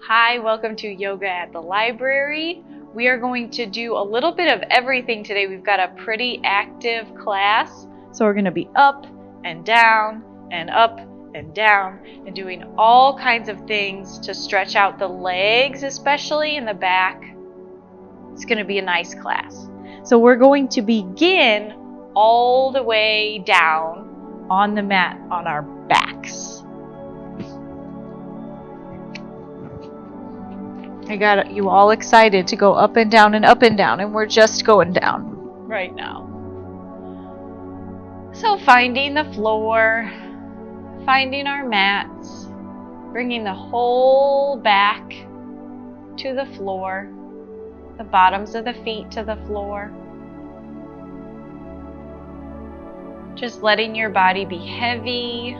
Hi, welcome to Yoga at the Library. We are going to do a little bit of everything today. We've got a pretty active class, so we're going to be up and down and up and down and doing all kinds of things to stretch out the legs, especially in the back. It's going to be a nice class. So we're going to begin all the way down on the mat on our backs. I got you all excited to go up and down, and we're just going down right now. So finding the floor, finding our mats, bringing the whole back to the floor, the bottoms of the feet to the floor. Just letting your body be heavy,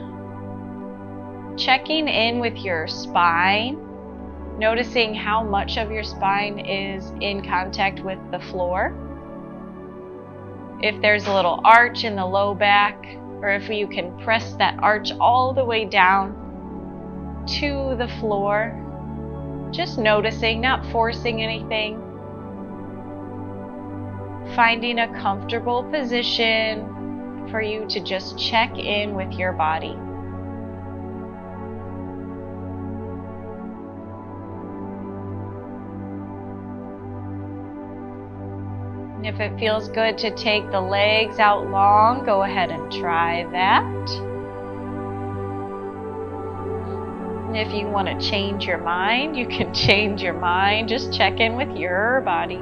checking in with your spine. Noticing how much of your spine is in contact with the floor. If there's a little arch in the low back, or if you can press that arch all the way down to the floor. Just noticing, not forcing anything. Finding a comfortable position for you to just check in with your body. If it feels good to take the legs out long, go ahead and try that. And if you want to change your mind, you can change your mind. Just check in with your body.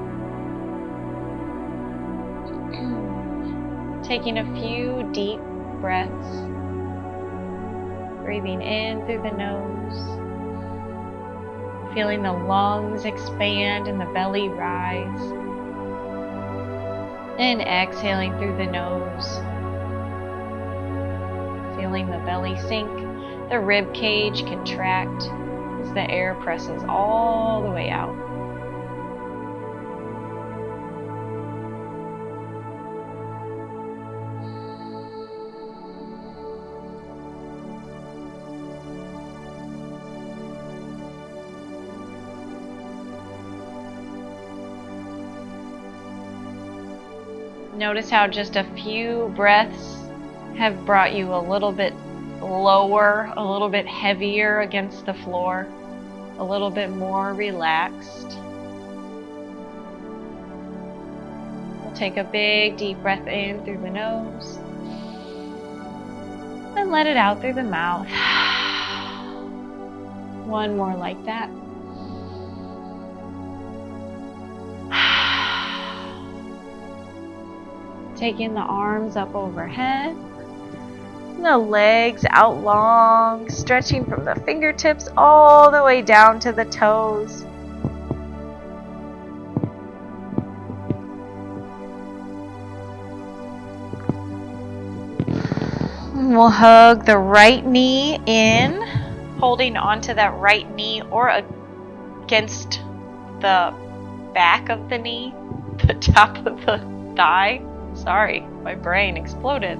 Taking a few deep breaths. Breathing in through the nose. Feeling the lungs expand and the belly rise. And exhaling through the nose. Feeling the belly sink, the rib cage contract as the air presses all the way out. Notice how just a few breaths have brought you a little bit lower, a little bit heavier against the floor, a little bit more relaxed. We'll take a big deep breath in through the nose and let it out through the mouth. One more like that. Taking the arms up overhead, the legs out long, stretching from the fingertips all the way down to the toes. And we'll hug the right knee in, holding onto that right knee or against the back of the knee, the top of the thigh. Sorry, my brain exploded.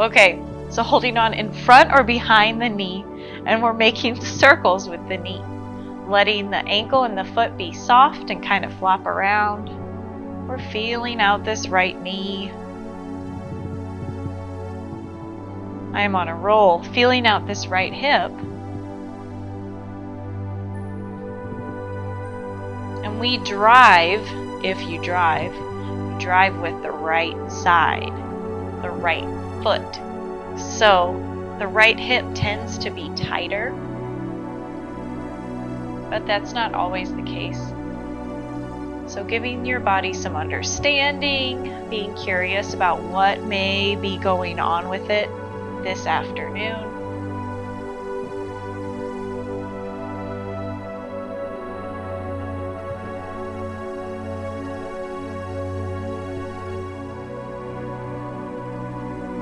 Okay, so holding on in front or behind the knee, and we're making circles with the knee. Letting the ankle and the foot be soft and kind of flop around. We're feeling out this right knee. I am on a roll, feeling out this right hip. And we drive, if you drive with the right side, the right foot. So the right hip tends to be tighter, but that's not always the case. So giving your body some understanding, being curious about what may be going on with it this afternoon.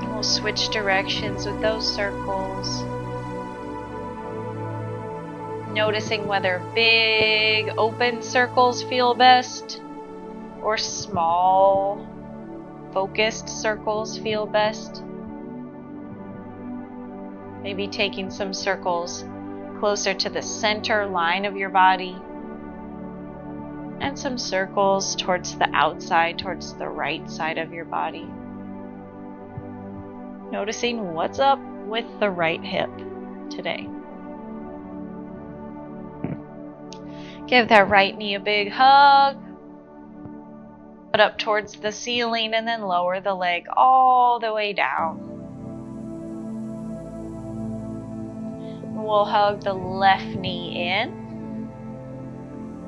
We'll switch directions with those circles. Noticing whether big open circles feel best or small focused circles feel best. Maybe taking some circles closer to the center line of your body. And some circles towards the outside, towards the right side of your body. Noticing what's up with the right hip today. Give that right knee a big hug. Put up towards the ceiling and then lower the leg all the way down. We'll hug the left knee in,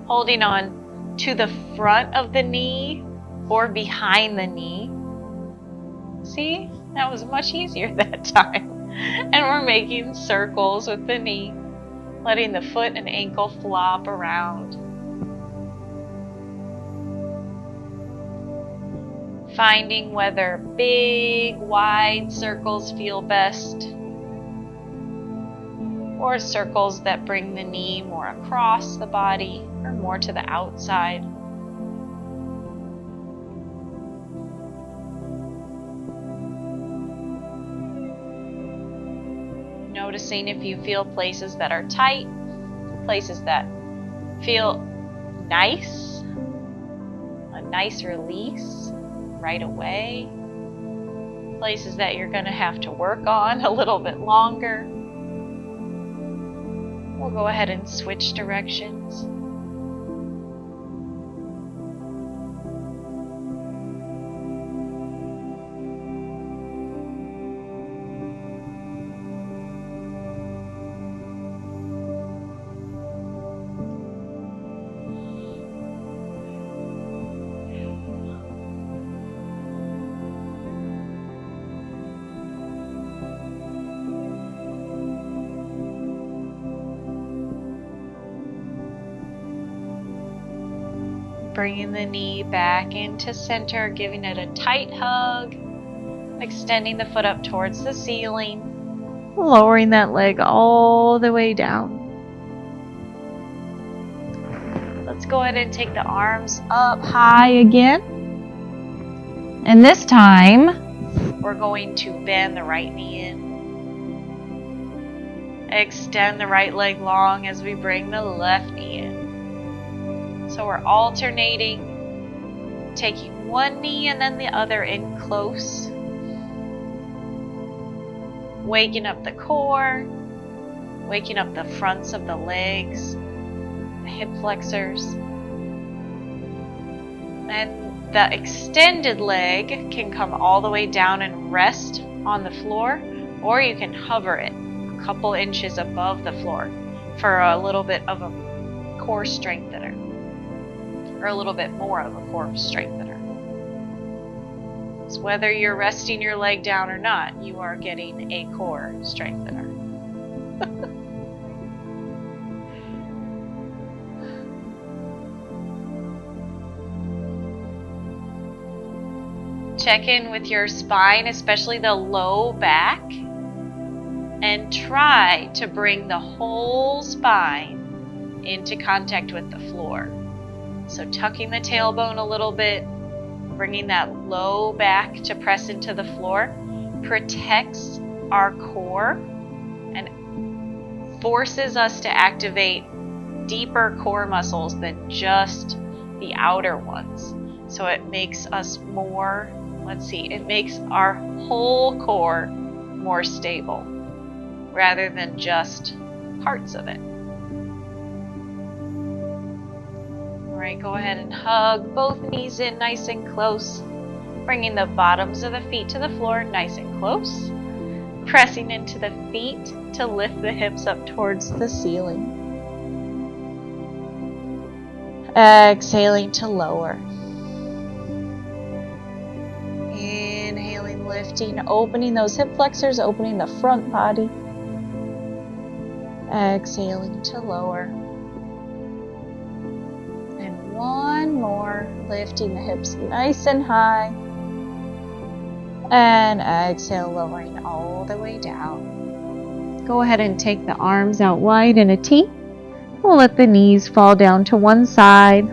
holding on to the front of the knee or behind the knee. See, that was much easier that time. And we're making circles with the knee, letting the foot and ankle flop around. Finding whether big, wide circles feel best, or circles that bring the knee more across the body or more to the outside. Noticing if you feel places that are tight, places that feel nice, a nice release right away, places that you're going to have to work on a little bit longer. We'll go ahead and switch directions. Bringing the knee back into center, giving it a tight hug, extending the foot up towards the ceiling, lowering that leg all the way down. Let's go ahead and take the arms up high again. And this time, we're going to bend the right knee in. Extend the right leg long as we bring the left knee in. So we're alternating, taking one knee and then the other in close. Waking up the core, waking up the fronts of the legs, the hip flexors. And the extended leg can come all the way down and rest on the floor, or you can hover it a couple inches above the floor for a little bit of a core strengthener. Or a little bit more of a core strengthener. So whether you're resting your leg down or not, you are getting a core strengthener. Check in with your spine, especially the low back, and try to bring the whole spine into contact with the floor. So tucking the tailbone a little bit, bringing that low back to press into the floor, protects our core and forces us to activate deeper core muscles than just the outer ones. So it makes us more, it makes our whole core more stable rather than just parts of it. Alright, go ahead and hug both knees in nice and close, bringing the bottoms of the feet to the floor nice and close, pressing into the feet to lift the hips up towards the ceiling. Exhaling to lower. Inhaling, lifting, opening those hip flexors, opening the front body. Exhaling to lower. One more, lifting the hips nice and high. And exhale, lowering all the way down. Go ahead and take the arms out wide in a T. We'll let the knees fall down to one side.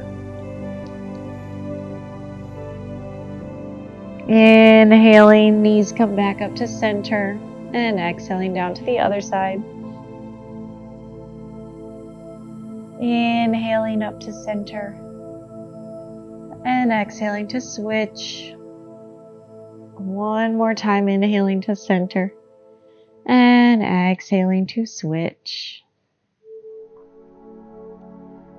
Inhaling, knees come back up to center. And exhaling down to the other side. Inhaling up to center. And exhaling to switch. One more time, inhaling to center. And exhaling to switch.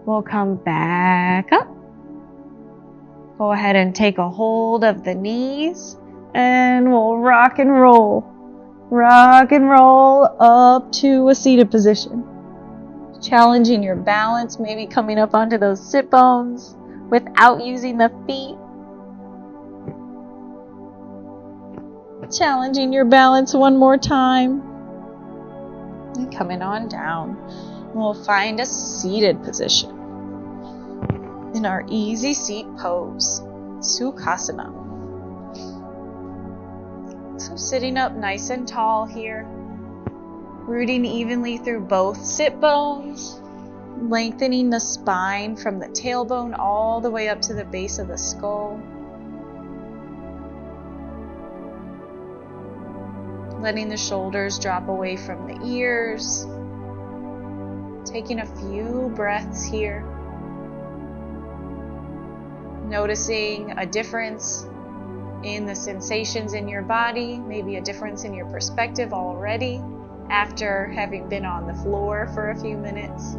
We'll come back up. Go ahead and take a hold of the knees. And we'll rock and roll. Rock and roll up to a seated position. Challenging your balance, maybe coming up onto those sit bones without using the feet. Challenging your balance one more time. And coming on down. We'll find a seated position in our easy seat pose, Sukhasana. So sitting up nice and tall here, rooting evenly through both sit bones, lengthening the spine from the tailbone all the way up to the base of the skull. Letting the shoulders drop away from the ears. Taking a few breaths here. Noticing a difference in the sensations in your body, maybe a difference in your perspective already after having been on the floor for a few minutes.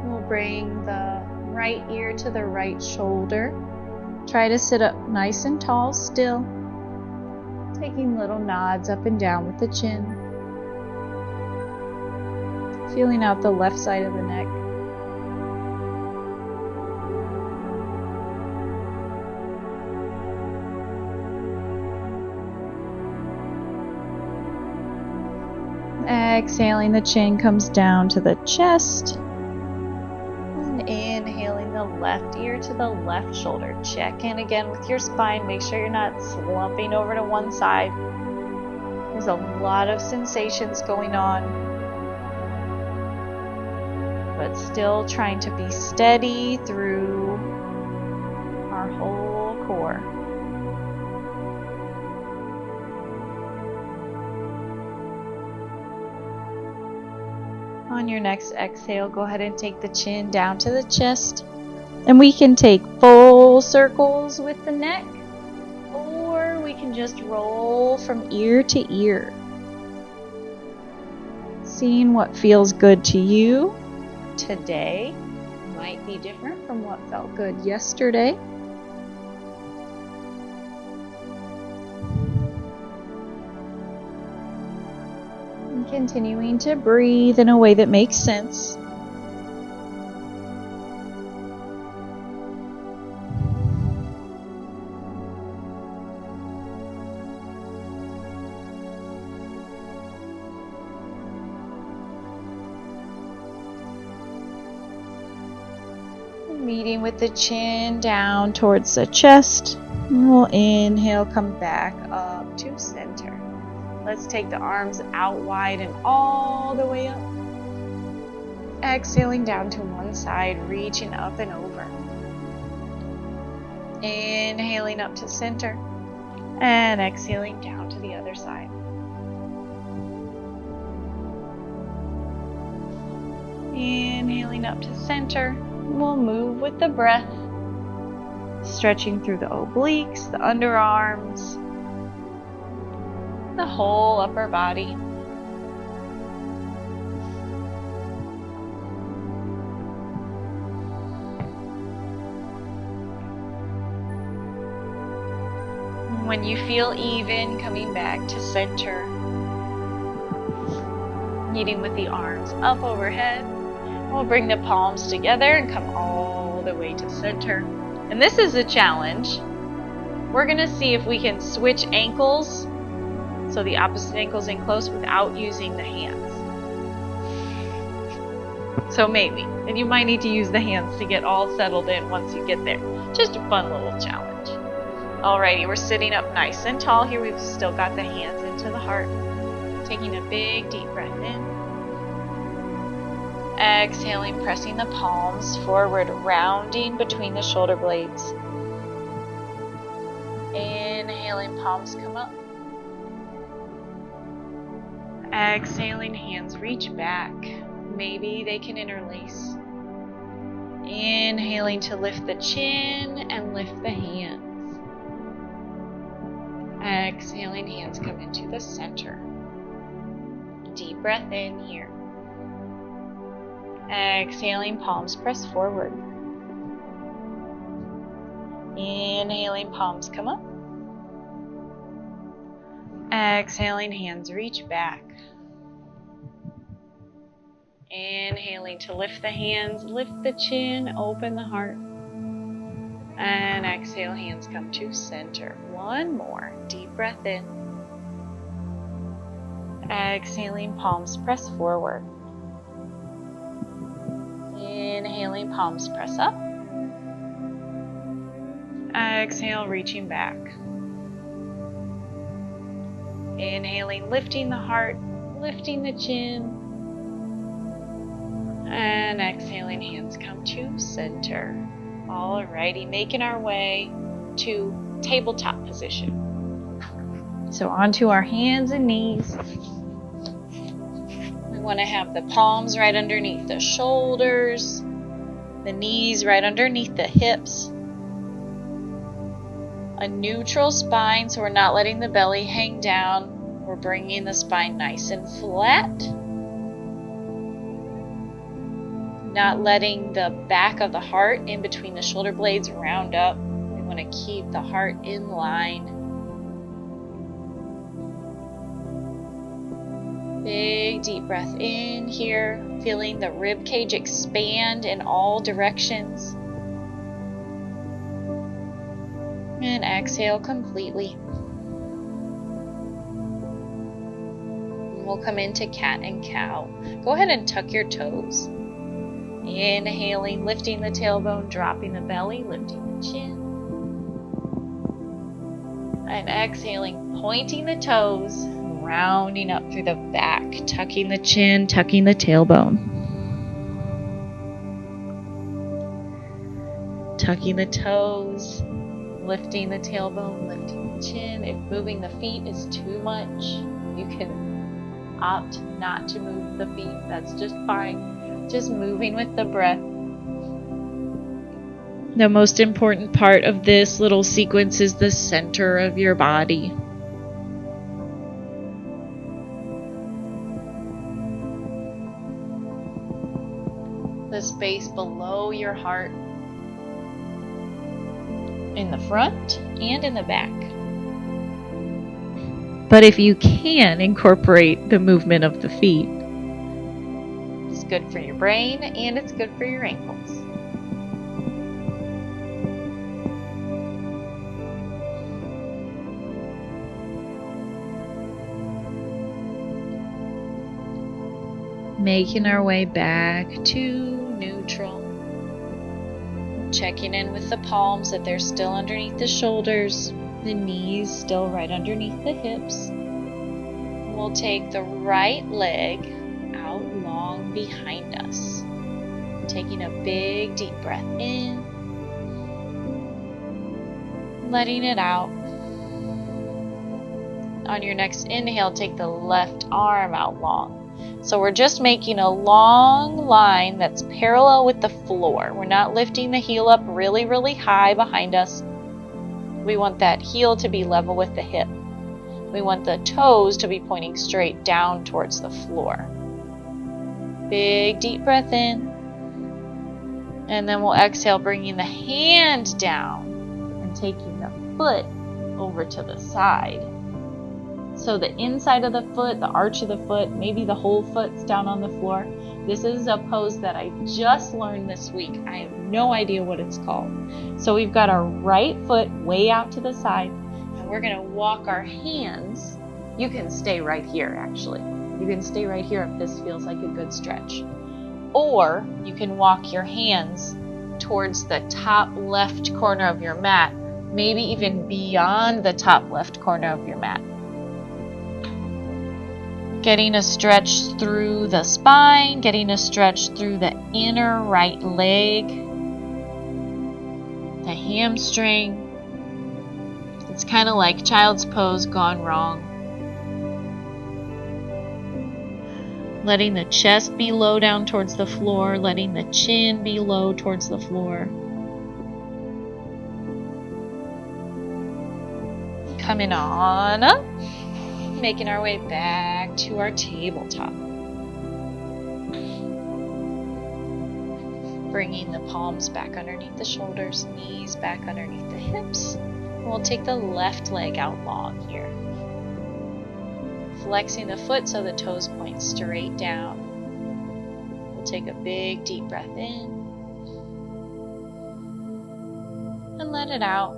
We'll bring the right ear to the right shoulder. Try to sit up nice and tall still, taking little nods up and down with the chin. Feeling out the left side of the neck. Exhaling, the chin comes down to the chest. And inhaling the left ear to the left shoulder. Check in again with your spine. Make sure you're not slumping over to one side. There's a lot of sensations going on, but still trying to be steady through our whole core. On your next exhale, go ahead and take the chin down to the chest. And we can take full circles with the neck, or we can just roll from ear to ear. Seeing what feels good to you today might be different from what felt good yesterday. And continuing to breathe in a way that makes sense. Meeting with the chin down towards the chest. And we'll inhale, come back up to center. Let's take the arms out wide and all the way up. Exhaling down to one side, reaching up and over. Inhaling up to center. And exhaling down to the other side. Inhaling up to center. We'll move with the breath, stretching through the obliques, the underarms, the whole upper body. When you feel even, coming back to center, meeting with the arms up overhead. We'll bring the palms together and come all the way to center. And this is a challenge. We're going to see if we can switch ankles, so the opposite ankle's in close, without using the hands. So maybe. And you might need to use the hands to get all settled in once you get there. Just a fun little challenge. Alrighty, we're sitting up nice and tall here. We've still got the hands into the heart. Taking a big deep breath in. Exhaling, pressing the palms forward, rounding between the shoulder blades. Inhaling, palms come up. Exhaling, hands reach back. Maybe they can interlace. Inhaling to lift the chin and lift the hands. Exhaling, hands come into the center. Deep breath in here. Exhaling, palms press forward. Inhaling, palms come up. Exhaling, hands reach back. Inhaling to lift the hands, lift the chin, open the heart. And exhale, hands come to center. One more. Deep breath in. Exhaling, palms press forward. Inhaling, palms press up. Exhale, reaching back. Inhaling, lifting the heart, lifting the chin. And exhaling, hands come to center. Alrighty, making our way to tabletop position. So onto our hands and knees. We want to have the palms right underneath the shoulders, the knees right underneath the hips. A neutral spine, so we're not letting the belly hang down. We're bringing the spine nice and flat. Not letting the back of the heart in between the shoulder blades round up. We want to keep the heart in line. Big deep breath in here, feeling the rib cage expand in all directions. And exhale completely. And we'll come into cat and cow. Go ahead and tuck your toes. Inhaling, lifting the tailbone, dropping the belly, lifting the chin. And exhaling, pointing the toes, rounding up through the back, tucking the chin, tucking the tailbone. Tucking the toes, lifting the tailbone, lifting the chin. If moving the feet is too much, you can opt not to move the feet. That's just fine. Just moving with the breath. The most important part of this little sequence is the center of your body. The space below your heart, in the front and in the back. But if you can incorporate the movement of the feet, it's good for your brain and it's good for your ankles. Making our way back to neutral. Checking in with the palms that they're still underneath the shoulders, the knees still right underneath the hips. We'll take the right leg out long behind us. Taking a big deep breath in, letting it out. On your next inhale, take the left arm out long. So we're just making a long line that's parallel with the floor. We're not lifting the heel up really, really high behind us. We want that heel to be level with the hip. We want the toes to be pointing straight down towards the floor. Big deep breath in. And then we'll exhale, bringing the hand down and taking the foot over to the side. So the inside of the foot, the arch of the foot, maybe the whole foot's down on the floor. This is a pose that I just learned this week. I have no idea what it's called. So we've got our right foot way out to the side, and we're going to walk our hands. You can stay right here, actually. You can stay right here if this feels like a good stretch. Or you can walk your hands towards the top left corner of your mat, maybe even beyond the top left corner of your mat. Getting a stretch through the spine, getting a stretch through the inner right leg, the hamstring, It's kind of like child's pose gone wrong. Letting the chest be low down towards the floor, letting the chin be low towards the floor. Coming on up, making our way back to our tabletop. Bringing the palms back underneath the shoulders, knees back underneath the hips. And we'll take the left leg out long here. Flexing the foot so the toes point straight down. We'll take a big deep breath in. And let it out.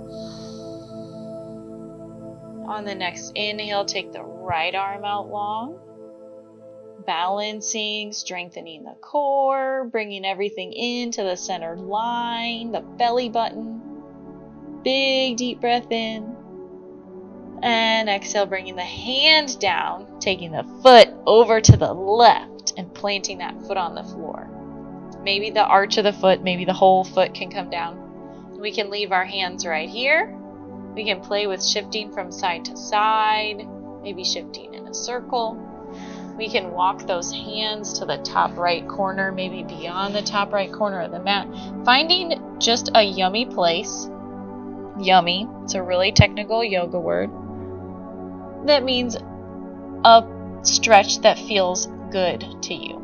On the next inhale, take the right arm out long. Balancing, strengthening the core, bringing everything into the centered line, the belly button. Big deep breath in. And exhale, bringing the hand down, taking the foot over to the left and planting that foot on the floor. Maybe the arch of the foot, maybe the whole foot can come down. We can leave our hands right here. We can play with shifting from side to side, maybe shifting in a circle. We can walk those hands to the top right corner, maybe beyond the top right corner of the mat. Finding just a yummy place. Yummy, it's a really technical yoga word. That means a stretch that feels good to you.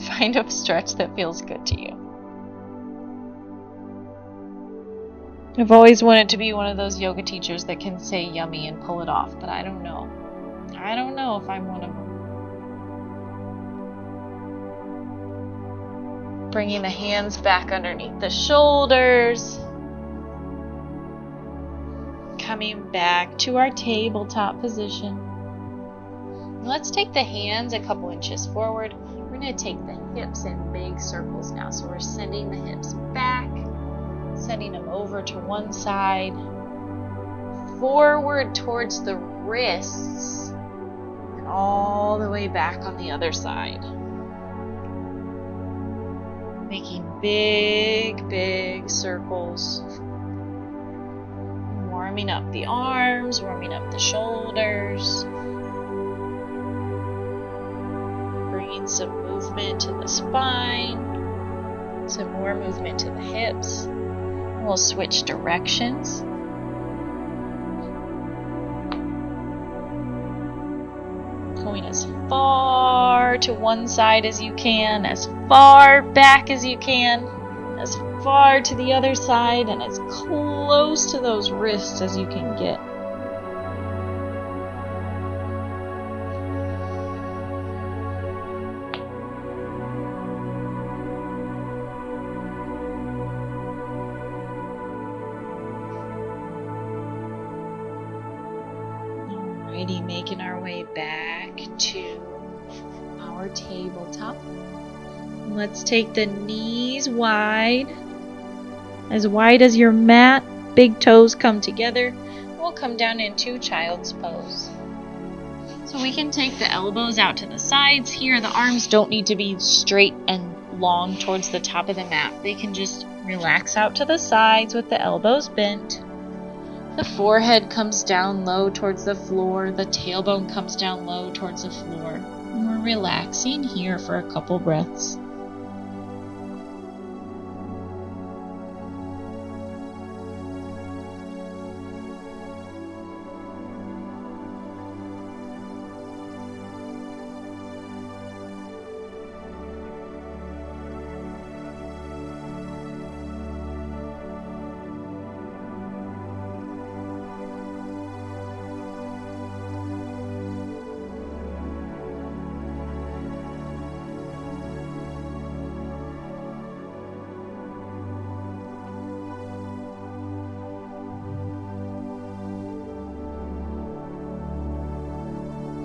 Find a stretch that feels good to you. I've always wanted to be one of those yoga teachers that can say yummy and pull it off, but I don't know. I don't know if I'm one of them. Bringing the hands back underneath the shoulders. Coming back to our tabletop position. Let's take the hands a couple inches forward. We're going to take the hips in big circles now. So we're sending the hips back, sending them over to one side, forward towards the wrists, and all the way back on the other side. Making big, big circles. Warming up the arms, warming up the shoulders. Bringing some movement to the spine. Some more movement to the hips. We'll switch directions. Going as far to one side as you can, as far back as you can, as far to the other side, and as close to those wrists as you can get. Alrighty, making our way back to our tabletop. Let's take the knees wide as your mat. Big toes come together. We'll come down into child's pose. So we can take the elbows out to the sides here. The arms don't need to be straight and long towards the top of the mat. They can just relax out to the sides with the elbows bent. The forehead comes down low towards the floor. The tailbone comes down low towards the floor. And we're relaxing here for a couple breaths.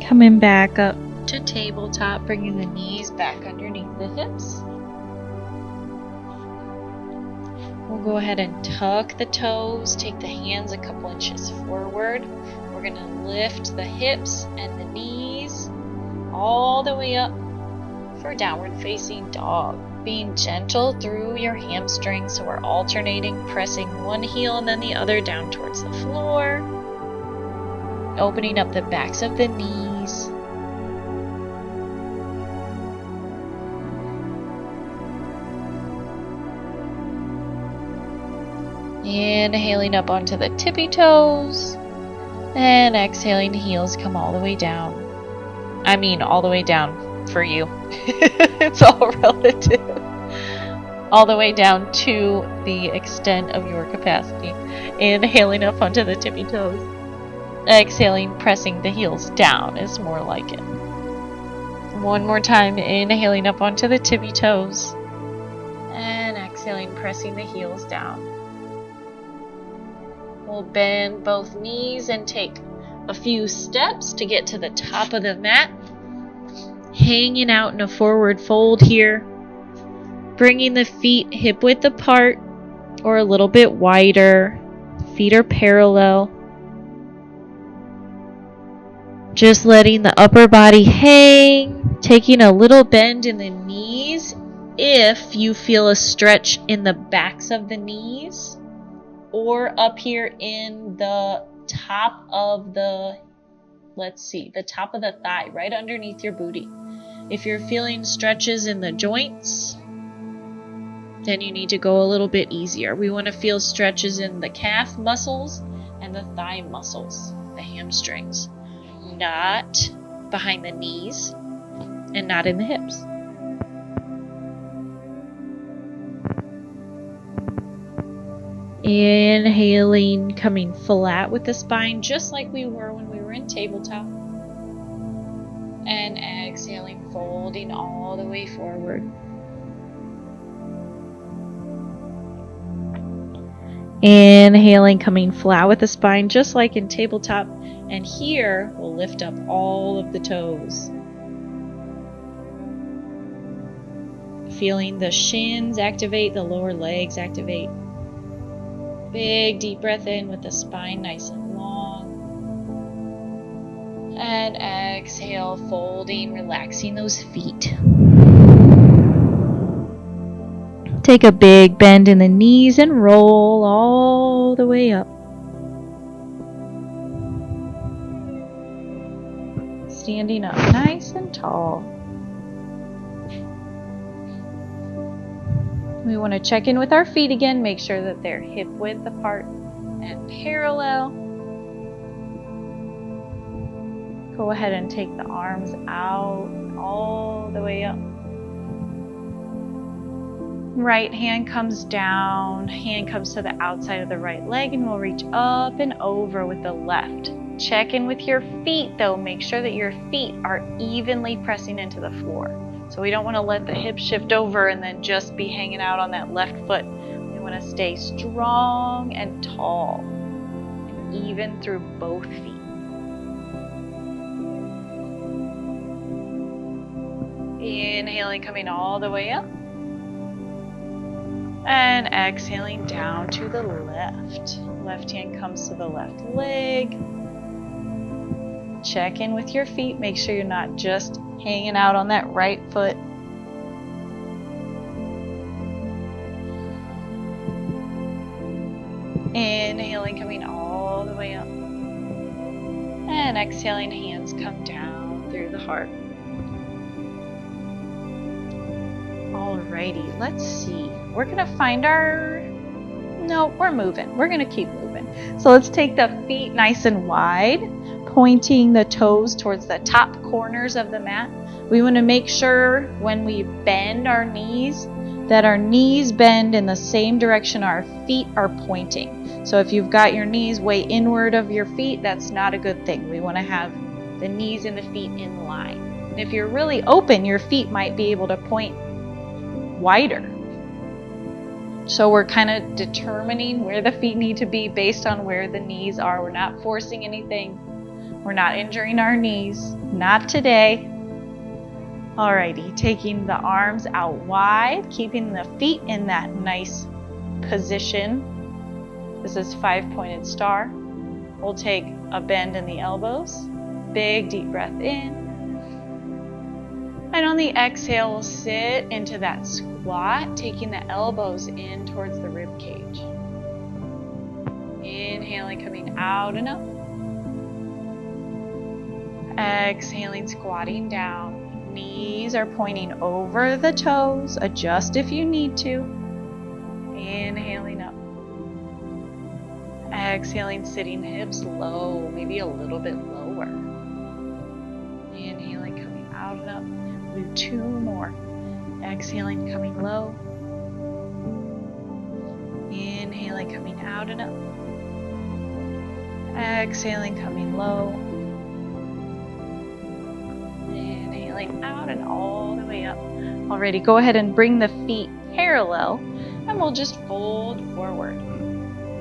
Coming back up to tabletop, bringing the knees back underneath the hips. We'll go ahead and tuck the toes, take the hands a couple inches forward. We're going to lift the hips and the knees all the way up for downward facing dog. Being gentle through your hamstrings, so we're alternating, pressing one heel and then the other down towards the floor. opening up the backs of the knees. Inhaling up onto the tippy toes. And exhaling, heels come all the way down. I mean, all the way down for you. It's all relative. All the way down to the extent of your capacity. Inhaling up onto the tippy toes. Exhaling, pressing the heels down is more like it. One more time, inhaling up onto the tippy toes. And exhaling, pressing the heels down. We'll bend both knees and take a few steps to get to the top of the mat. Hanging out in a forward fold here. Bringing the feet hip width apart or a little bit wider. Feet are parallel. Just letting the upper body hang. Taking a little bend in the knees if you feel a stretch in the backs of the knees. Or up here in the top of the, the top of the thigh, right underneath your booty. If you're feeling stretches in the joints, then you need to go a little bit easier. We want to feel stretches in the calf muscles and the thigh muscles, the hamstrings, not behind the knees and not in the hips. Inhaling, coming flat with the spine, just like we were when we were in tabletop. And exhaling, folding all the way forward. Inhaling, coming flat with the spine, just like in tabletop. And here, we'll lift up all of the toes. Feeling the shins activate, the lower legs activate. Big deep breath in with the spine nice and long. And exhale, folding, relaxing those feet. Take a big bend in the knees and roll all the way up. Standing up nice and tall. We want to check in with our feet again, make sure that they're hip width apart and parallel. Go ahead and take the arms out all the way up. Right hand comes down, hand comes to the outside of the right leg, and we'll reach up and over with the left. Check in with your feet though, make sure that your feet are evenly pressing into the floor. So we don't want to let the hips shift over and then just be hanging out on that left foot. We want to stay strong and tall and even through both feet. Inhaling, coming all the way up. And exhaling down to the left. Left hand comes to the left leg. Check in with your feet. Make sure you're not just hanging out on that right foot. Inhaling, coming all the way up. And exhaling, hands come down through the heart. Alrighty, let's see. We're going to find our... No, we're moving. We're going to keep moving. So let's take the feet nice and wide, pointing the toes towards the top corners of the mat. We want to make sure when we bend our knees that our knees bend in the same direction our feet are pointing. So if you've got your knees way inward of your feet, that's not a good thing. We want to have the knees and the feet in line. And if you're really open, your feet might be able to point wider. So we're kind of determining where the feet need to be based on where the knees are. We're not forcing anything. We're not injuring our knees. Not today. Alrighty, taking the arms out wide, keeping the feet in that nice position. This is 5-pointed star. We'll take a bend in the elbows. Big deep breath in. And on the exhale, we'll sit into that squat, taking the elbows in towards the rib cage. Inhaling, coming out and up. Exhaling, squatting down. Knees are pointing over the toes. Adjust if you need to. Inhaling up. Exhaling, sitting hips low, maybe a little bit lower. Inhaling, coming out and up. Do 2 more. Exhaling, coming low. Inhaling, coming out and up. Exhaling, coming low. Inhaling out and all the way up. Alrighty, go ahead and bring the feet parallel and we'll just fold forward.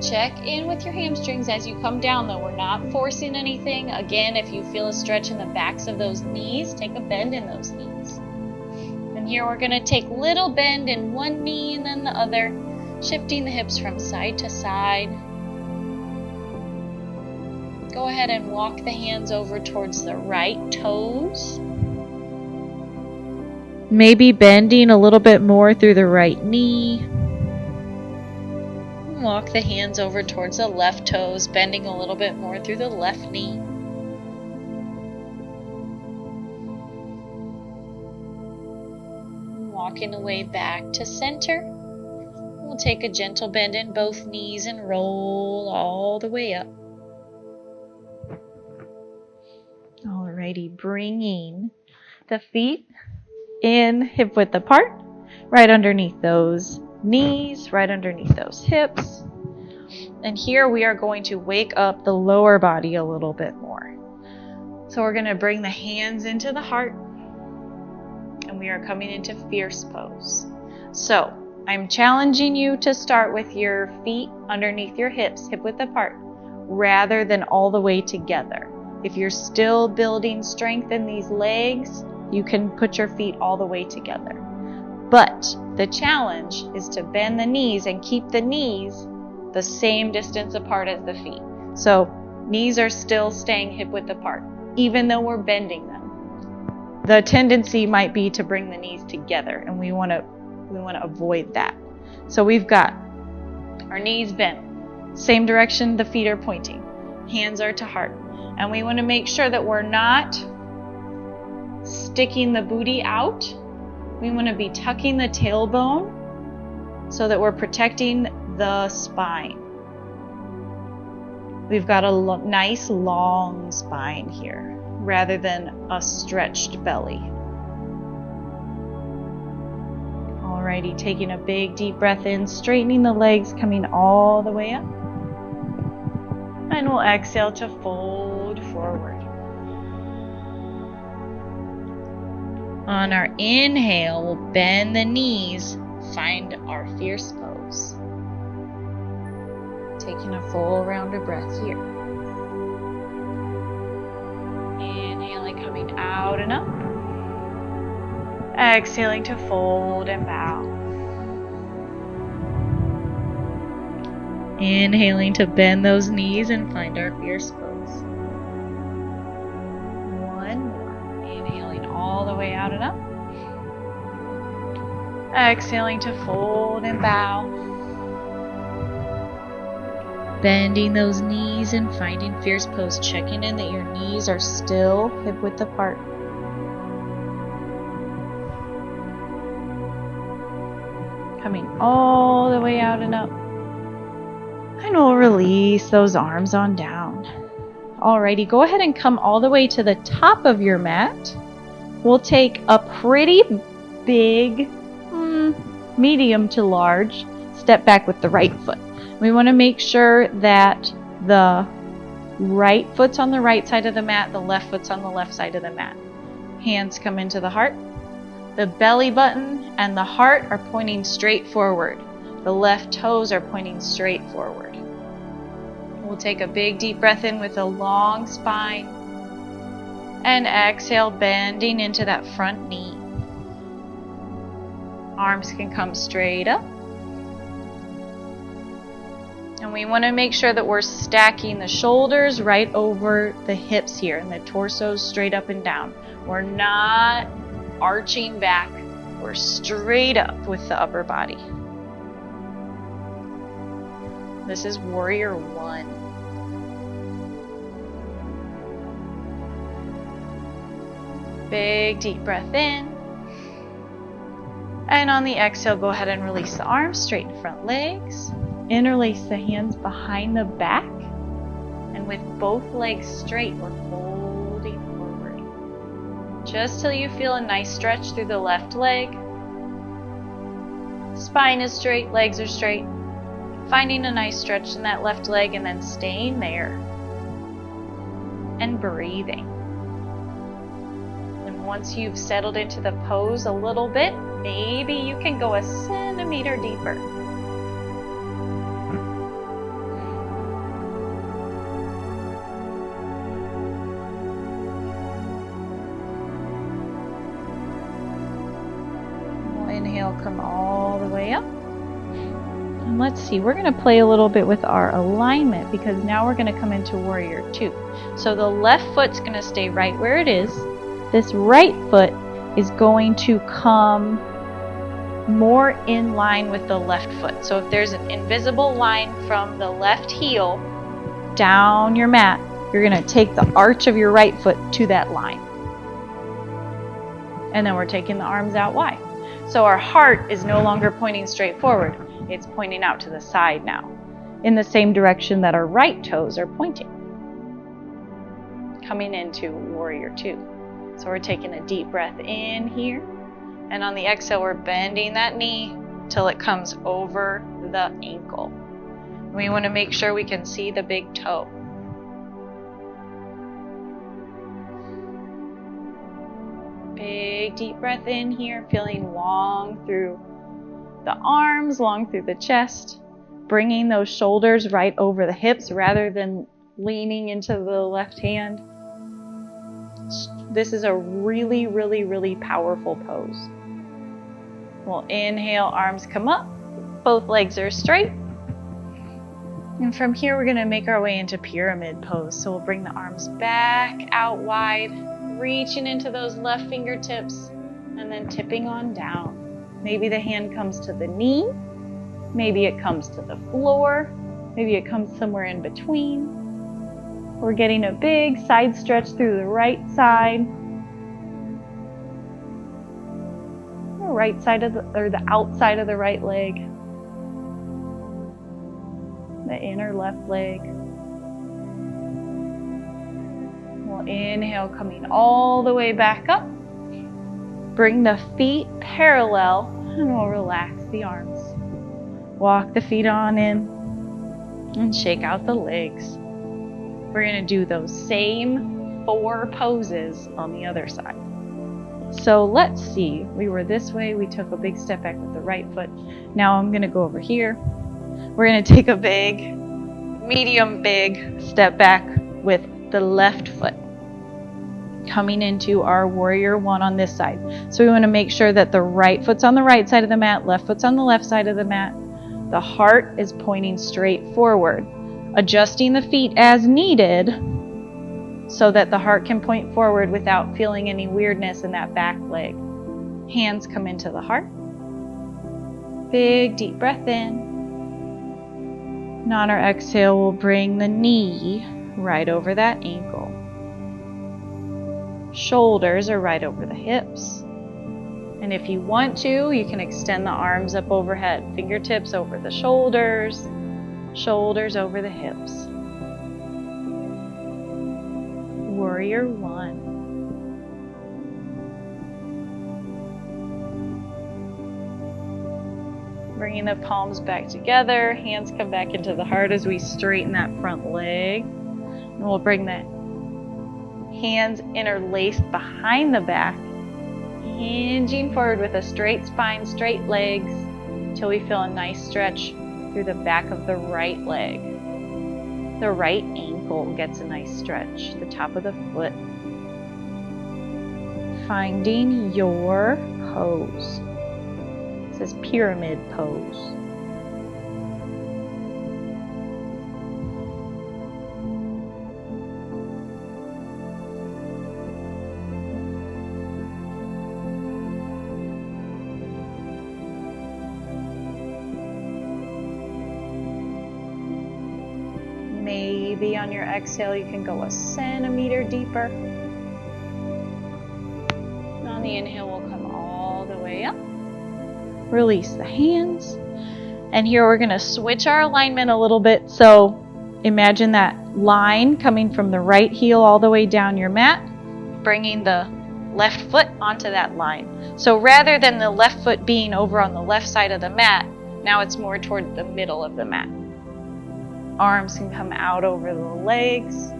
Check in with your hamstrings as you come down though. We're not forcing anything. Again, if you feel a stretch in the backs of those knees, take a bend in those knees. And here we're going to take little bend in one knee and then the other, shifting the hips from side to side. Go ahead and walk the hands over towards the right toes. Maybe bending a little bit more through the right knee. Walk the hands over towards the left toes, bending a little bit more through the left knee. Walking the way back to center. We'll take a gentle bend in both knees and roll all the way up. Alrighty, bringing the feet in hip width apart, right underneath those knees, right underneath those hips. And here we are going to wake up the lower body a little bit more. So we're going to bring the hands into the heart and we are coming into fierce pose. So I'm challenging you to start with your feet underneath your hips, hip width apart, rather than all the way together. If you're still building strength in these legs, you can put your feet all the way together. But the challenge is to bend the knees and keep the knees the same distance apart as the feet. So knees are still staying hip width apart, even though we're bending them. The tendency might be to bring the knees together, and we want to avoid that. So we've got our knees bent, same direction the feet are pointing, hands are to heart, and we want to make sure that we're not sticking the booty out. We want to be tucking the tailbone so that we're protecting the spine. We've got a nice long spine here rather than a stretched belly. Alrighty, taking a big deep breath in, straightening the legs, coming all the way up. And we'll exhale to fold forward. On our inhale, we'll bend the knees, find our fierce pose. Taking a full round of breath here. Inhaling, coming out and up. Exhaling to fold and bow. Inhaling to bend those knees and find our fierce pose. One more. Inhaling all the way out and up. Exhaling to fold and bow. Bending those knees and finding fierce pose. Checking in that your knees are still hip width apart. Coming all the way out and up. And we'll release those arms on down. Alrighty, go ahead and come all the way to the top of your mat. We'll take a pretty big, medium to large step back with the right foot. We want to make sure that the right foot's on the right side of the mat, the left foot's on the left side of the mat. Hands come into the heart. The belly button and the heart are pointing straight forward. The left toes are pointing straight forward. We'll take a big deep breath in with a long spine. And exhale, bending into that front knee. Arms can come straight up. And we want to make sure that we're stacking the shoulders right over the hips here and the torso straight up and down. We're not arching back. We're straight up with the upper body. This is Warrior One. Big deep breath in. And on the exhale, go ahead and release the arms, straighten the front legs. Interlace the hands behind the back. And with both legs straight, we're folding forward. Just till you feel a nice stretch through the left leg. Spine is straight, legs are straight. Finding a nice stretch in that left leg and then staying there. And breathing. And once you've settled into the pose a little bit, maybe you can go a centimeter deeper. We'll inhale, come all the way up. And let's see, we're going to play a little bit with our alignment because now we're going to come into Warrior Two. So the left foot's going to stay right where it is. This right foot is going to come more in line with the left foot. So if there's an invisible line from the left heel down your mat, you're going to take the arch of your right foot to that line. And then we're taking the arms out wide. So our heart is no longer pointing straight forward. It's pointing out to the side now, in the same direction that our right toes are pointing. Coming into Warrior Two. So we're taking a deep breath in here. And on the exhale, we're bending that knee till it comes over the ankle. We want to make sure we can see the big toe. Big deep breath in here, feeling long through the arms, long through the chest, bringing those shoulders right over the hips rather than leaning into the left hand. This is a really, really, really powerful pose. We'll inhale, arms come up, both legs are straight. And from here, we're going to make our way into pyramid pose. So we'll bring the arms back out wide, reaching into those left fingertips, and then tipping on down. Maybe the hand comes to the knee, maybe it comes to the floor, maybe it comes somewhere in between. We're getting a big side stretch through the right side. The right side of the outside of the right leg. The inner left leg. We'll inhale, coming all the way back up. Bring the feet parallel and we'll relax the arms. Walk the feet on in and shake out the legs. We're going to do those same 4 poses on the other side. So let's see. We were this way. We took a big step back with the right foot. Now I'm going to go over here. We're going to take a big, medium big step back with the left foot. Coming into our Warrior One on this side. So we want to make sure that the right foot's on the right side of the mat, left foot's on the left side of the mat. The heart is pointing straight forward. Adjusting the feet as needed so that the heart can point forward without feeling any weirdness in that back leg. Hands come into the heart. Big deep breath in. And on our exhale, we'll bring the knee right over that ankle. Shoulders are right over the hips. And if you want to, you can extend the arms up overhead. Fingertips over the shoulders, shoulders over the hips. Warrior One. Bringing the palms back together, hands come back into the heart as we straighten that front leg. And we'll bring the hands interlaced behind the back, hinging forward with a straight spine, straight legs, until we feel a nice stretch through the back of the right leg. The right ankle gets a nice stretch, the top of the foot. Finding your pose. This is pyramid pose. Maybe on your exhale, you can go a centimeter deeper. the inhale, we'll come all the way up. Release the hands. And here we're going to switch our alignment a little bit. So imagine that line coming from the right heel all the way down your mat, bringing the left foot onto that line. So rather than the left foot being over on the left side of the mat, now it's more toward the middle of the mat. Arms can come out over the legs.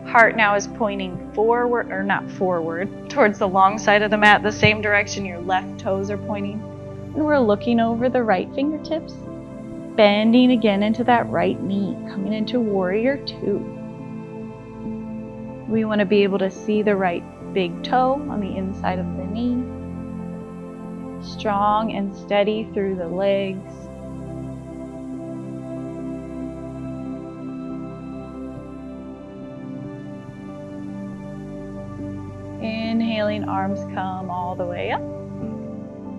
Heart now is pointing forward, or not forward, towards the long side of the mat, the same direction your left toes are pointing. And we're looking over the right fingertips, bending again into that right knee, coming into warrior two. We want to be able to see the right big toe on the inside of the knee. Strong and steady through the legs. Inhaling, arms come all the way up.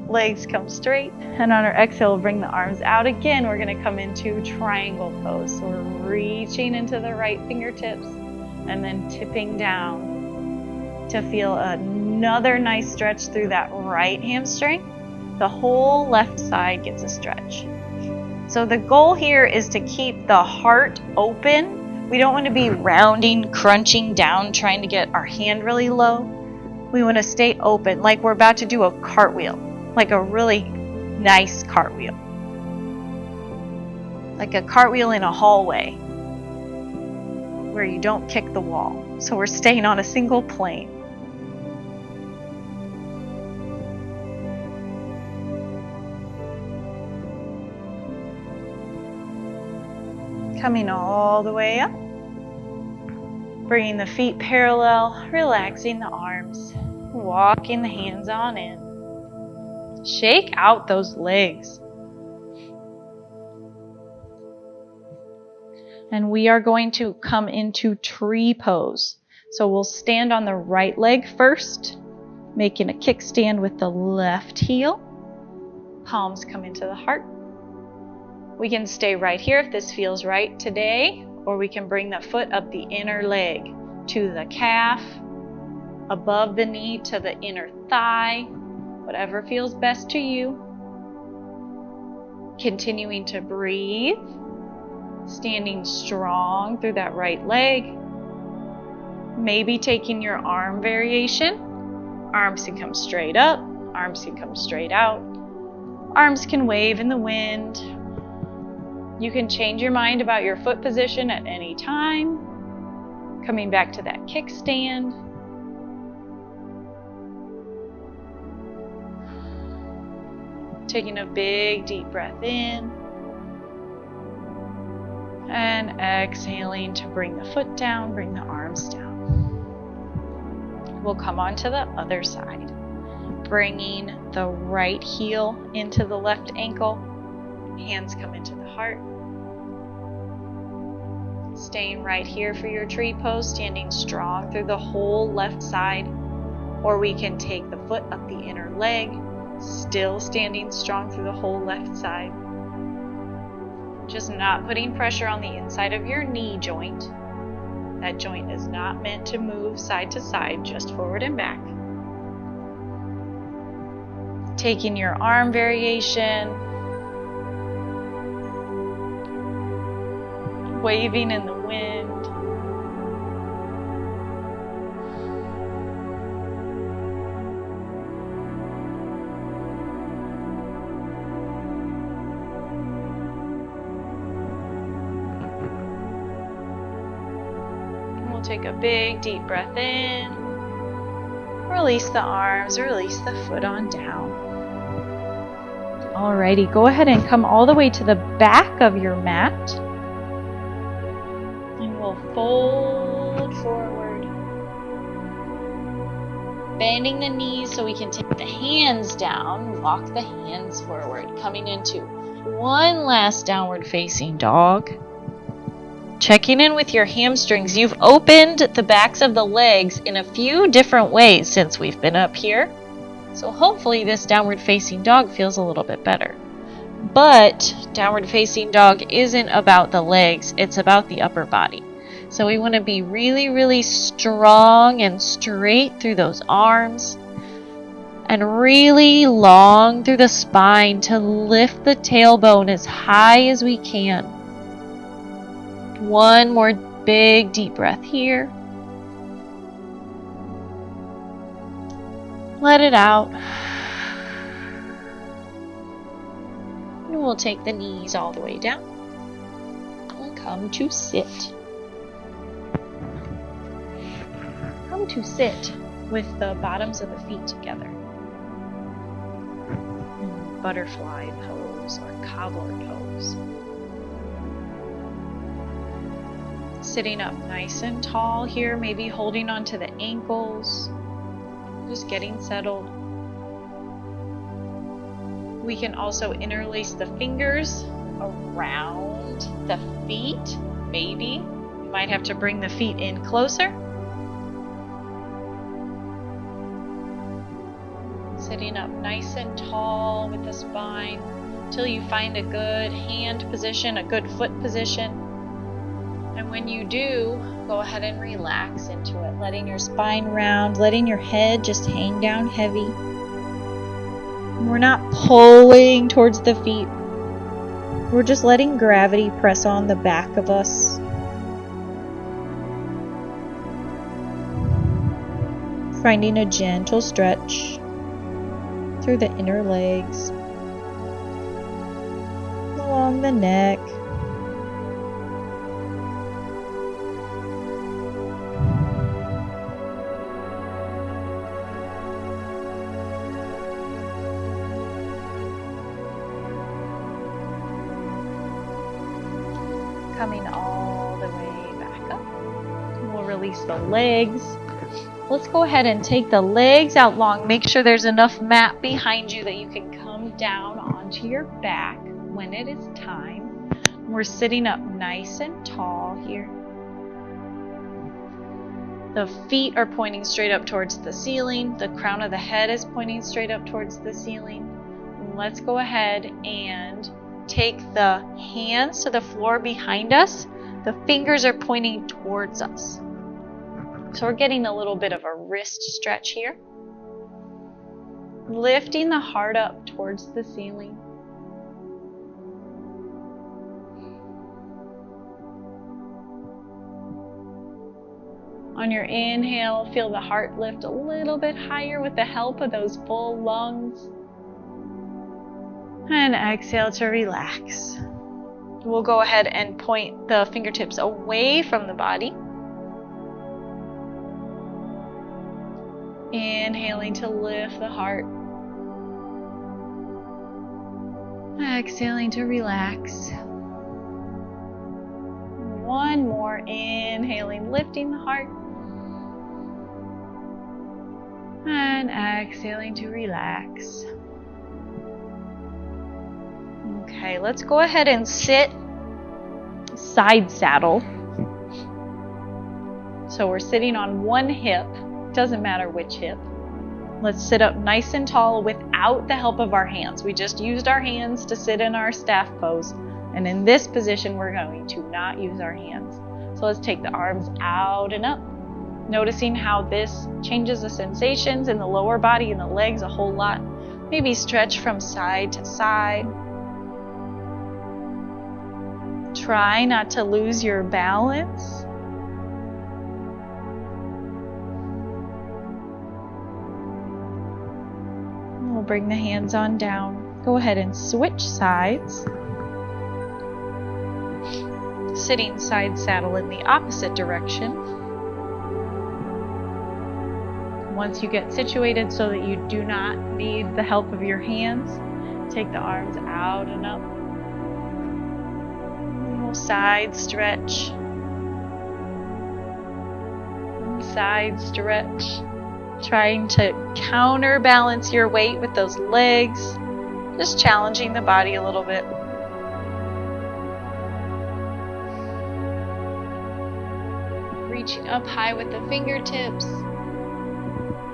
Legs come straight. And on our exhale, we'll bring the arms out again. We're going to come into triangle pose. So we're reaching into the right fingertips and then tipping down to feel another nice stretch through that right hamstring. The whole left side gets a stretch. So the goal here is to keep the heart open. We don't want to be rounding, crunching down, trying to get our hand really low. We want to stay open, like we're about to do a cartwheel, like a really nice cartwheel. Like a cartwheel in a hallway where you don't kick the wall. So we're staying on a single plane. Coming all the way up. Bringing the feet parallel, relaxing the arms, walking the hands on in. Shake out those legs. And we are going to come into tree pose. So we'll stand on the right leg first, making a kickstand with the left heel. Palms come into the heart. We can stay right here if this feels right today, or we can bring the foot up the inner leg to the calf, above the knee to the inner thigh, whatever feels best to you. Continuing to breathe, standing strong through that right leg. Maybe taking your arm variation. Arms can come straight up, arms can come straight out. Arms can wave in the wind. You can change your mind about your foot position at any time. Coming back to that kickstand. Taking a big deep breath in. And exhaling to bring the foot down, bring the arms down. We'll come on to the other side. Bringing the right heel into the left ankle. Hands come into the heart. Staying right here for your tree pose, standing strong through the whole left side. Or we can take the foot up the inner leg, still standing strong through the whole left side. Just not putting pressure on the inside of your knee joint. That joint is not meant to move side to side, just forward and back. Taking your arm variation. Waving in the wind. And we'll take a big deep breath in. Release the arms, release the foot on down. Alrighty, go ahead and come all the way to the back of your mat. Fold forward. Bending the knees so we can take the hands down. Walk the hands forward. Coming into one last downward facing dog. Checking in with your hamstrings. You've opened the backs of the legs in a few different ways since we've been up here. So hopefully this downward facing dog feels a little bit better. But downward facing dog isn't about the legs. It's about the upper body. So we want to be really, really strong and straight through those arms. And really long through the spine to lift the tailbone as high as we can. One more big deep breath here. Let it out. And we'll take the knees all the way down and come to sit. Come to sit with the bottoms of the feet together. Butterfly pose or cobbler pose. Sitting up nice and tall here, maybe holding onto the ankles, just getting settled. We can also interlace the fingers around the feet, maybe. You might have to bring the feet in closer. Sitting up nice and tall with the spine until you find a good hand position, a good foot position. And when you do, go ahead and relax into it, letting your spine round, letting your head just hang down heavy. We're not pulling towards the feet. We're just letting gravity press on the back of us. Finding a gentle stretch through the inner legs, along the neck. Coming all the way back up. We'll release the legs. Let's go ahead and take the legs out long. Make sure there's enough mat behind you that you can come down onto your back when it is time. We're sitting up nice and tall here. The feet are pointing straight up towards the ceiling. The crown of the head is pointing straight up towards the ceiling. Let's go ahead and take the hands to the floor behind us. The fingers are pointing towards us. So we're getting a little bit of a wrist stretch here. Lifting the heart up towards the ceiling. On your inhale, feel the heart lift a little bit higher with the help of those full lungs. And exhale to relax. We'll go ahead and point the fingertips away from the body. Inhaling to lift the heart. Exhaling to relax. One more. Inhaling, lifting the heart. And exhaling to relax. Okay, let's go ahead and sit side saddle. So we're sitting on one hip. Doesn't matter which hip. Let's sit up nice and tall without the help of our hands. We just used our hands to sit in our staff pose. And in this position, we're going to not use our hands. So let's take the arms out and up. Noticing how this changes the sensations in the lower body and the legs a whole lot. Maybe stretch from side to side. Try not to lose your balance. We'll bring the hands on down. Go ahead and switch sides. Sitting side saddle in the opposite direction. Once you get situated so that you do not need the help of your hands, take the arms out and up. Little side stretch. Side stretch. Trying to counterbalance your weight with those legs. Just challenging the body a little bit. Reaching up high with the fingertips.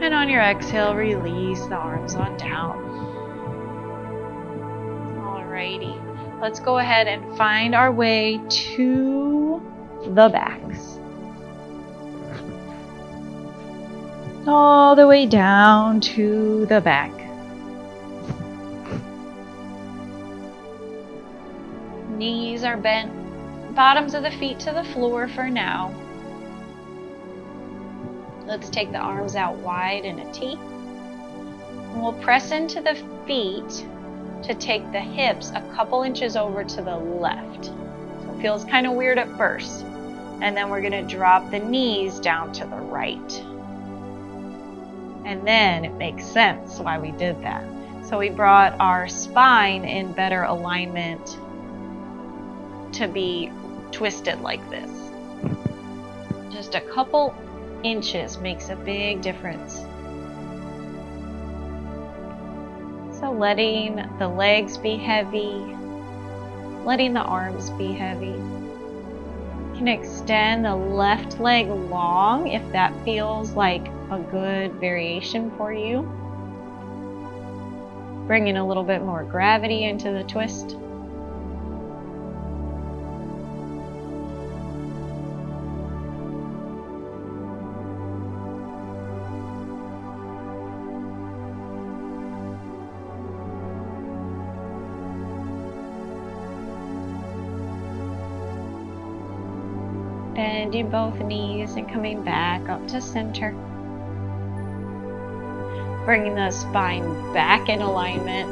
And on your exhale, release the arms on down. Alrighty. Let's go ahead and find our way to the backs. all the way down to the back. Knees are bent, bottoms of the feet to the floor for now. Let's take the arms out wide in a T. And we'll press into the feet to take the hips a couple inches over to the left. So it feels kind of weird at first. And then we're going to drop the knees down to the right. And then it makes sense why we did that. So we brought our spine in better alignment to be twisted like this. Just a couple inches makes a big difference. So letting the legs be heavy, letting the arms be heavy. You can extend the left leg long if that feels like a good variation for you. Bringing a little bit more gravity into the twist. Bending both knees and coming back up to center. Bringing the spine back in alignment.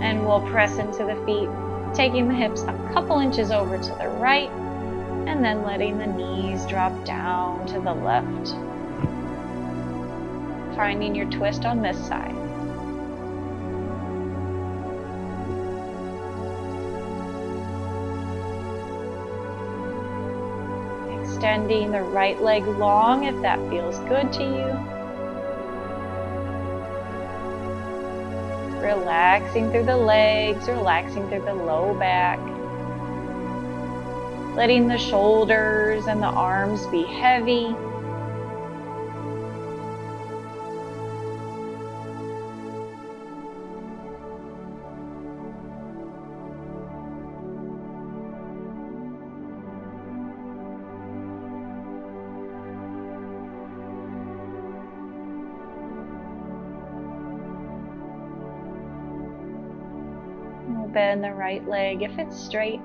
And we'll press into the feet, taking the hips a couple inches over to the right, and then letting the knees drop down to the left. Finding your twist on this side. Extending the right leg long if that feels good to you. Relaxing through the legs, relaxing through the low back. Letting the shoulders and the arms be heavy. Bend the right leg if it's straight.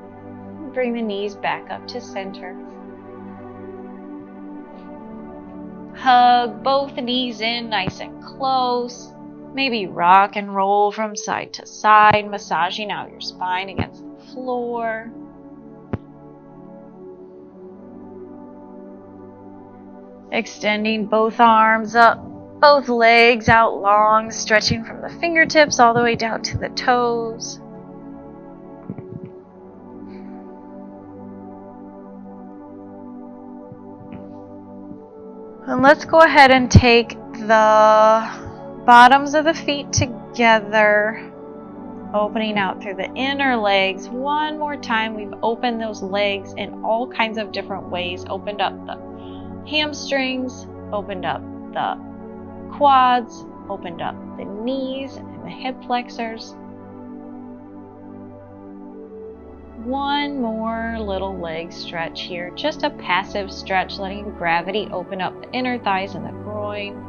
Bring the knees back up to center. Hug both knees in nice and close. Maybe rock and roll from side to side, massaging out your spine against the floor. Extending both arms up, both legs out long, stretching from the fingertips all the way down to the toes. And let's go ahead and take the bottoms of the feet together, opening out through the inner legs. One more time, we've opened those legs in all kinds of different ways. Opened up the hamstrings, opened up the quads, opened up the knees and the hip flexors. One more little leg stretch here, just a passive stretch, letting gravity open up the inner thighs and the groin.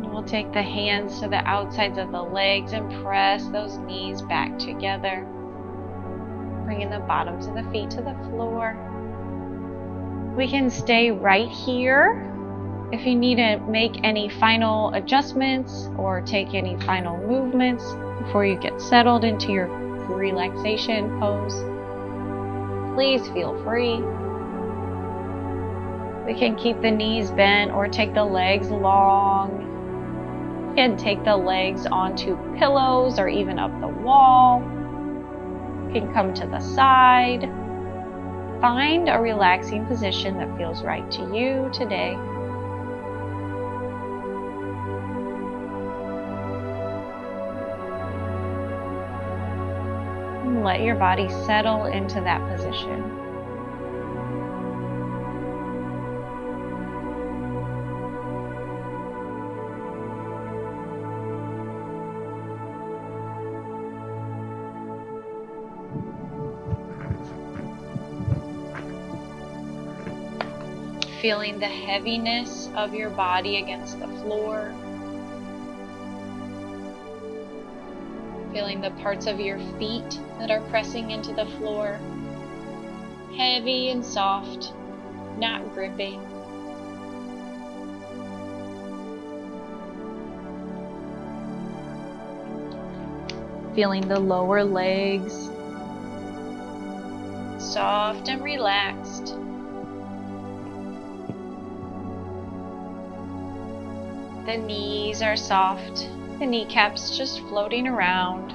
We'll take the hands to the outsides of the legs and press those knees back together. Bringing the bottoms of the feet to the floor. We can stay right here. If you need to make any final adjustments or take any final movements before you get settled into your relaxation pose, please feel free. We can keep the knees bent or take the legs long. You can take the legs onto pillows or even up the wall. You can come to the side. Find a relaxing position that feels right to you today. And let your body settle into that position. Feeling the heaviness of your body against the floor. Feeling the parts of your feet that are pressing into the floor. Heavy and soft, not gripping. Feeling the lower legs soft and relaxed. The knees are soft, the kneecaps just floating around.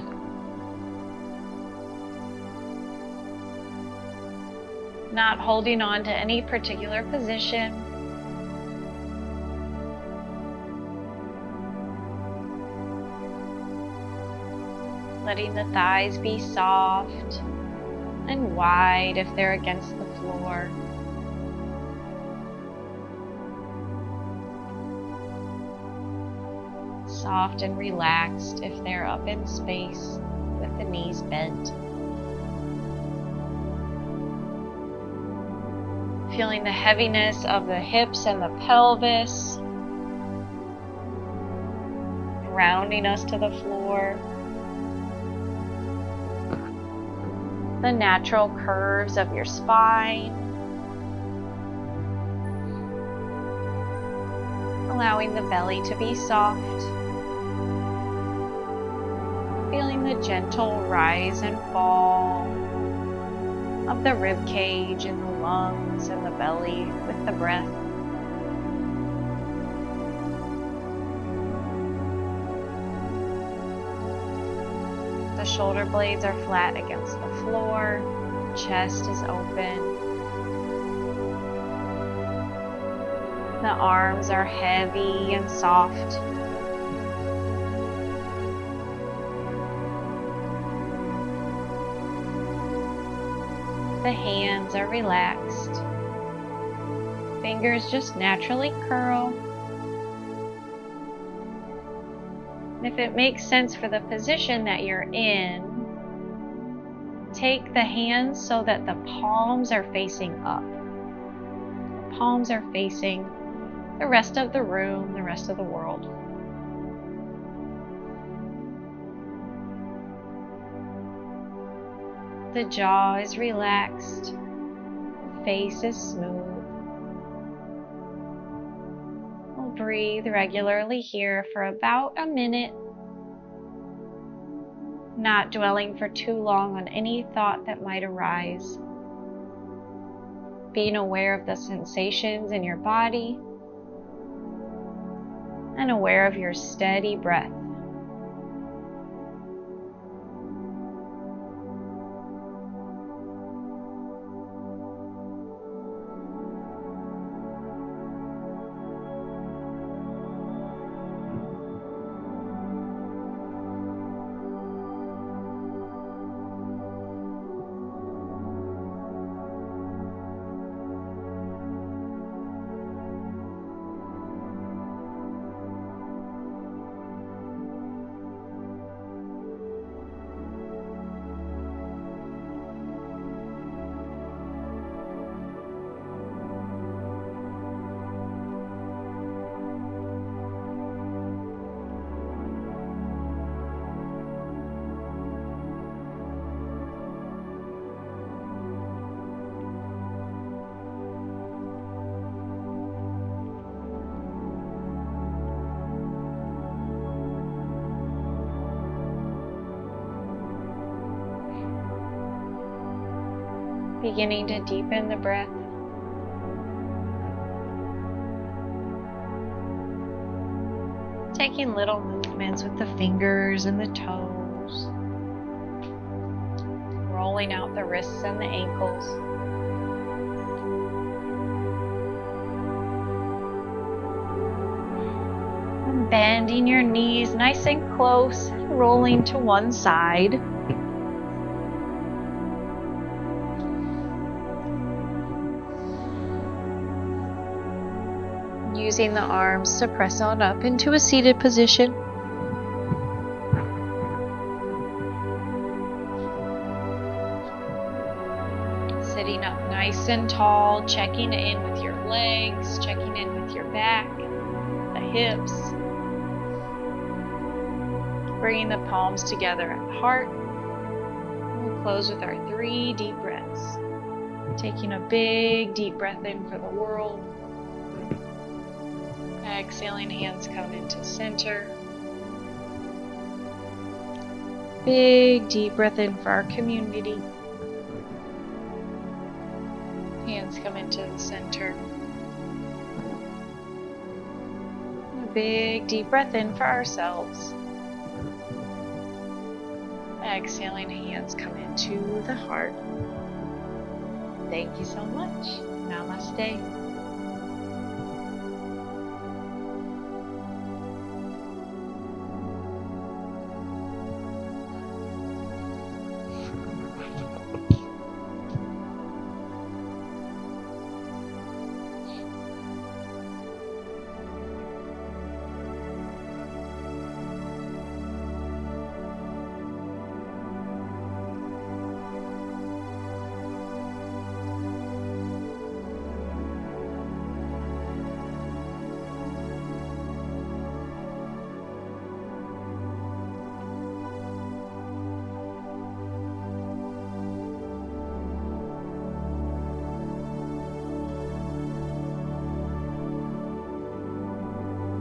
Not holding on to any particular position. Letting the thighs be soft and wide if they're against the floor. Soft and relaxed if they're up in space with the knees bent. Feeling the heaviness of the hips and the pelvis, grounding us to the floor. The natural curves of your spine. Allowing the belly to be soft. Feeling the gentle rise and fall of the rib cage and the lungs and the belly with the breath. The shoulder blades are flat against the floor, chest is open. The arms are heavy and soft. The hands are relaxed. Fingers just naturally curl. If it makes sense for the position that you're in, take the hands so that the palms are facing up. The palms are facing the rest of the room, the rest of the world. The jaw is relaxed, the face is smooth. We'll breathe regularly here for about a minute, not dwelling for too long on any thought that might arise. Being aware of the sensations in your body and aware of your steady breath. Beginning to deepen the breath. Taking little movements with the fingers and the toes. Rolling out the wrists and the ankles. And bending your knees nice and close, rolling to one side. using the arms to press on up into a seated position. Sitting up nice and tall, checking in with your legs, checking in with your back, the hips. Bringing the palms together at the heart. We'll close with our 3 deep breaths. Taking a big deep breath in for the world. Exhaling, hands come into center. Big deep breath in for our community. Hands come into the center. A big deep breath in for ourselves. Exhaling, hands come into the heart. Thank you so much. Namaste.